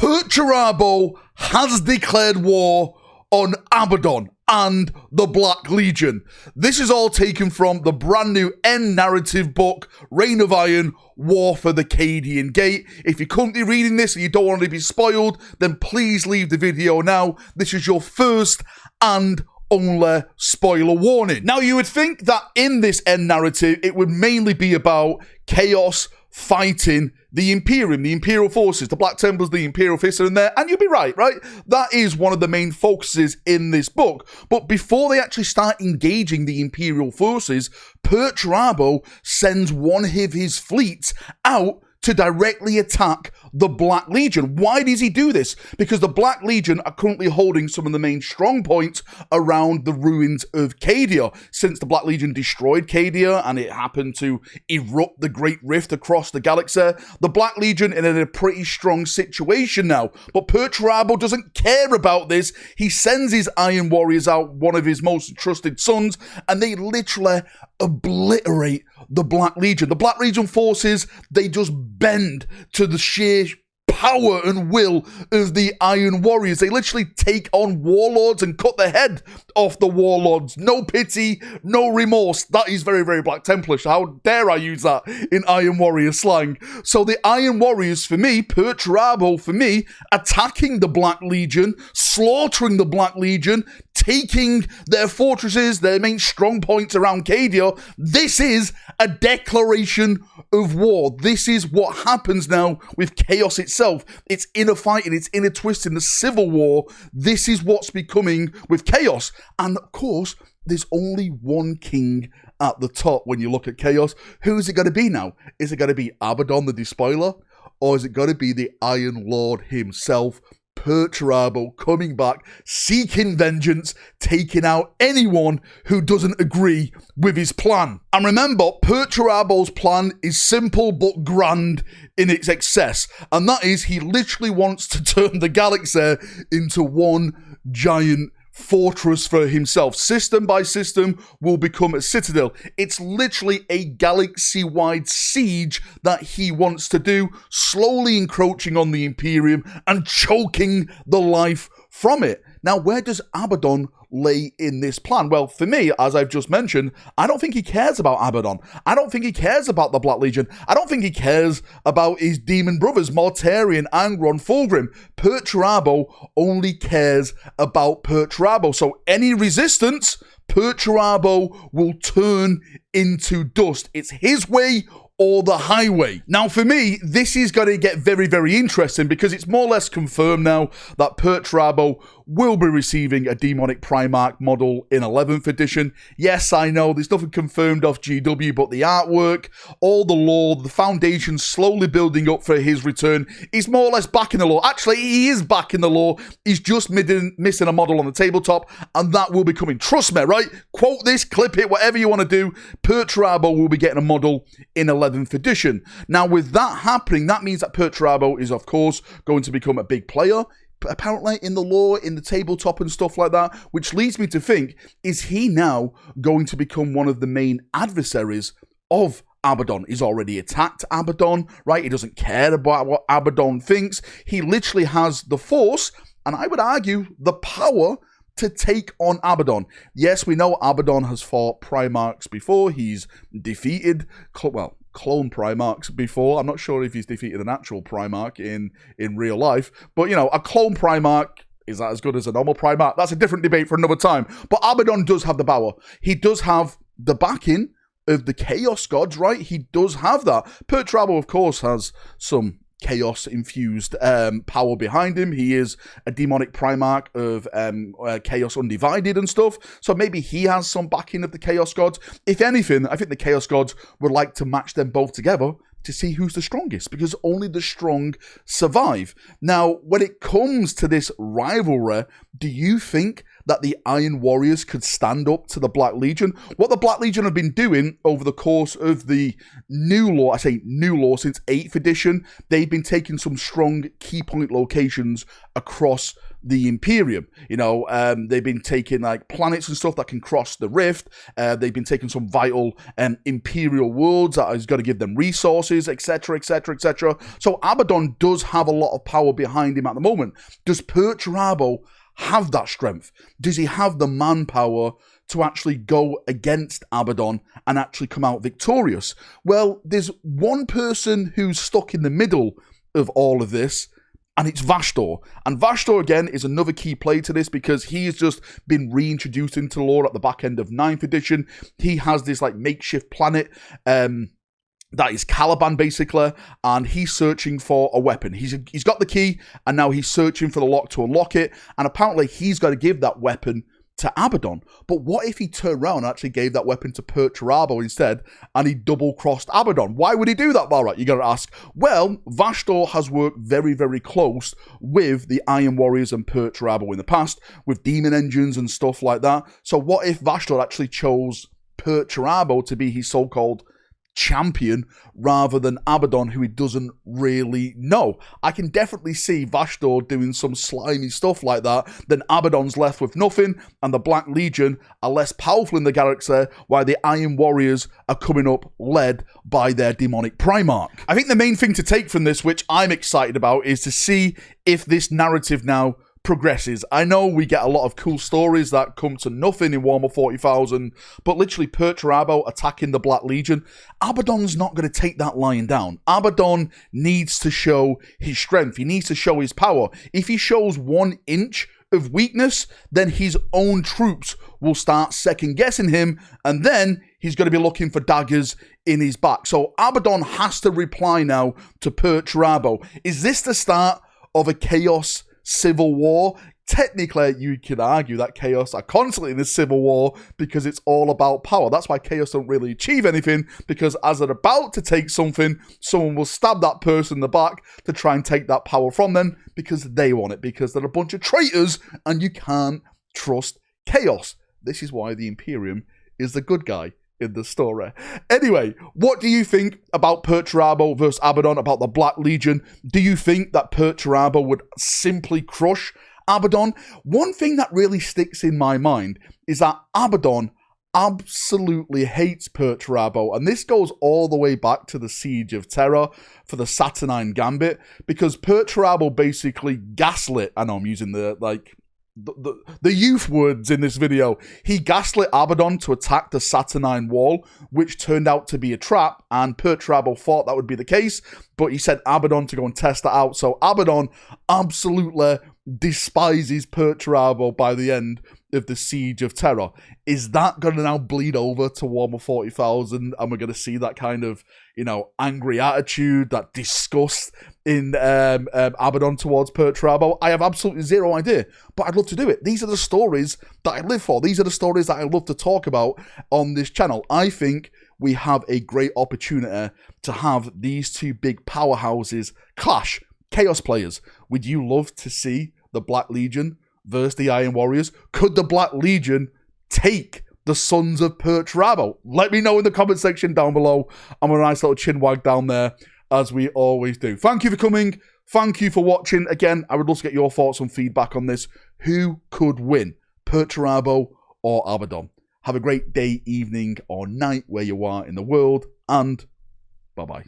Perturabo has declared war on Abaddon and the Black Legion. This is all taken from the brand new end narrative book, Reign of Iron, War for the Cadian Gate. If you're currently reading this and you don't want to be spoiled, then please leave the video now. This is your first and only spoiler warning. Now, you would think that in this end narrative, it would mainly be about Chaos fighting the Imperium, the Imperial forces, the Black Templars, the Imperial Fists are in there, and you'll be right? That is one of the main focuses in this book. But before they actually start engaging the Imperial forces, Perturabo sends one of his fleets out to directly attack the Black Legion. Why does he do this? Because the Black Legion are currently holding some of the main strong points around the ruins of Cadia. Since the Black Legion destroyed Cadia and it happened to erupt the Great Rift across the galaxy, the Black Legion are in a pretty strong situation now. But Perturabo doesn't care about this. He sends his Iron Warriors out, one of his most trusted sons, and they literally obliterate the Black Legion. The Black Legion forces, they just bend to the sheer power and will of the Iron Warriors. They literally take on warlords and cut the head off the warlords. No pity, no remorse. That is very, very Black Templish. How dare I use that in Iron Warrior slang? So the Iron Warriors, for me, Perturabo, for me, attacking the Black Legion, slaughtering the Black Legion, taking their fortresses, their main strong points around Cadia. This is a declaration of war. This is what happens now with Chaos itself. It's inner fighting, it's inner twisting, the civil war. This is what's becoming with Chaos. And of course, there's only one king at the top when you look at Chaos. Who is it going to be now? Is it going to be Abaddon the Despoiler? Or is it going to be the Iron Lord himself, Perturabo, coming back, seeking vengeance, taking out anyone who doesn't agree with his plan? And remember, Perturabo's plan is simple but grand in its excess, and that is he literally wants to turn the galaxy into one giant fortress for himself. System by system will become a citadel. It's literally a galaxy-wide siege that he wants to do, slowly encroaching on the Imperium and choking the life from it. Now, where does Abaddon lay in this plan? Well, for me, as I've just mentioned, I don't think he cares about Abaddon. I don't think he cares about the Black Legion. I don't think he cares about his demon brothers, Mortarion, Angron, Fulgrim. Perturabo only cares about Perturabo. So any resistance, Perturabo will turn into dust. It's his way or the highway. Now, for me, this is going to get very, very interesting because it's more or less confirmed now that Perturabo will be receiving a Demonic Primarch model in 11th edition. Yes, I know there's nothing confirmed off GW, but the artwork, all the lore, the foundation slowly building up for his return. He's more or less back in the lore. Actually, he is back in the lore. He's just missing a model on the tabletop, and that will be coming. Trust me, right? Quote this, clip it, whatever you want to do. Perturabo will be getting a model in 11th edition. Now, with that happening, that means that Perturabo is, of course, going to become a big player, apparently, in the lore, in the tabletop and stuff like that, which leads me to think, is he now going to become one of the main adversaries of Abaddon? He's already attacked Abaddon, right? He doesn't care about what Abaddon thinks. He literally has the force, and I would argue the power to take on Abaddon. Yes, we know Abaddon has fought Primarchs before. He's defeated, clone Primarchs before. I'm not sure if he's defeated an actual Primarch in real life, but, you know, a clone Primarch, is that as good as a normal Primarch? That's a different debate for another time. But Abaddon does have the power. He does have the backing of the Chaos Gods, right? He does have that. Perturabo, of course, has some Chaos-infused power behind him. He is a demonic Primarch of Chaos Undivided and stuff, so maybe he has some backing of the Chaos Gods. If anything, I think the Chaos Gods would like to match them both together to see who's the strongest, because only the strong survive. Now, when it comes to this rivalry, do you think that the Iron Warriors could stand up to the Black Legion. What the Black Legion have been doing over the course of the new lore, I say new lore since 8th edition, they've been taking some strong key point locations across the Imperium. You know, they've been taking like planets and stuff that can cross the rift. They've been taking some vital Imperial worlds that is going to give them resources, etc, etc, etc. So Abaddon does have a lot of power behind him at the moment. Does Perturabo have that strength? Does he have the manpower to actually go against Abaddon and actually come out victorious? Well, there's one person who's stuck in the middle of all of this, and it's Vashtorr. And Vashtorr, again, is another key player to this because he's just been reintroduced into lore at the back end of 9th edition. He has this, like, makeshift planet that is Caliban, basically, and he's searching for a weapon. He's got the key, and now he's searching for the lock to unlock it, and apparently he's got to give that weapon to Abaddon. But what if he turned around and actually gave that weapon to Perturabo instead, and he double-crossed Abaddon? Why would he do that, Valrak? You got to ask. Well, Vashtorr has worked very, very close with the Iron Warriors and Perturabo in the past, with demon engines and stuff like that. So what if Vashtorr actually chose Perturabo to be his so-called champion rather than Abaddon, who he doesn't really know? I can definitely see Vashtorr doing some slimy stuff like that. Then Abaddon's left with nothing, and the Black Legion are less powerful in the galaxy, while the Iron Warriors are coming up led by their demonic Primarch. I think the main thing to take from this, which I'm excited about, is to see if this narrative now progresses. I know we get a lot of cool stories that come to nothing in Warhammer 40,000, but literally Perturabo attacking the Black Legion, Abaddon's not going to take that lying down. Abaddon needs to show his strength. He needs to show his power. If he shows 1 inch of weakness, then his own troops will start second-guessing him, and then he's going to be looking for daggers in his back. So Abaddon has to reply now to Perturabo. Is this the start of a chaos civil war? Technically, you could argue that Chaos are constantly in a civil war because it's all about power. That's why Chaos don't really achieve anything, because as they're about to take something, someone will stab that person in the back to try and take that power from them because they want it, because they're a bunch of traitors and you can't trust Chaos. This is why the Imperium is the good guy in the story. Anyway, what do you think about Perturabo versus Abaddon, about the Black Legion? Do you think that Perturabo would simply crush Abaddon? One thing that really sticks in my mind is that Abaddon absolutely hates Perturabo, and this goes all the way back to the Siege of Terror for the Saturnine Gambit, because Perturabo basically gaslit, I know I'm using the youth words in this video. He gaslit Abaddon to attack the Saturnine Wall, which turned out to be a trap, and Perturabo thought that would be the case, but he sent Abaddon to go and test that out. So Abaddon absolutely despises Perturabo by the end of the Siege of Terror. Is that going to now bleed over to Warhammer 40,000, and we're going to see that kind of, you know, angry attitude, that disgust in Abaddon towards Perturabo? I have absolutely zero idea, but I'd love to do it. These are the stories that I live for. These are the stories that I love to talk about on this channel. I think we have a great opportunity to have these two big powerhouses clash. Chaos players, would you love to see the Black Legion versus the Iron Warriors? Could the Black Legion take the Sons of Perturabo? Let me know in the comment section down below. I'm a nice little chin wag down there, as we always do. Thank you for coming. Thank you for watching. Again, I would love to get your thoughts and feedback on this. Who could win, Perturabo or Abaddon? Have a great day, evening, or night where you are in the world, and bye-bye.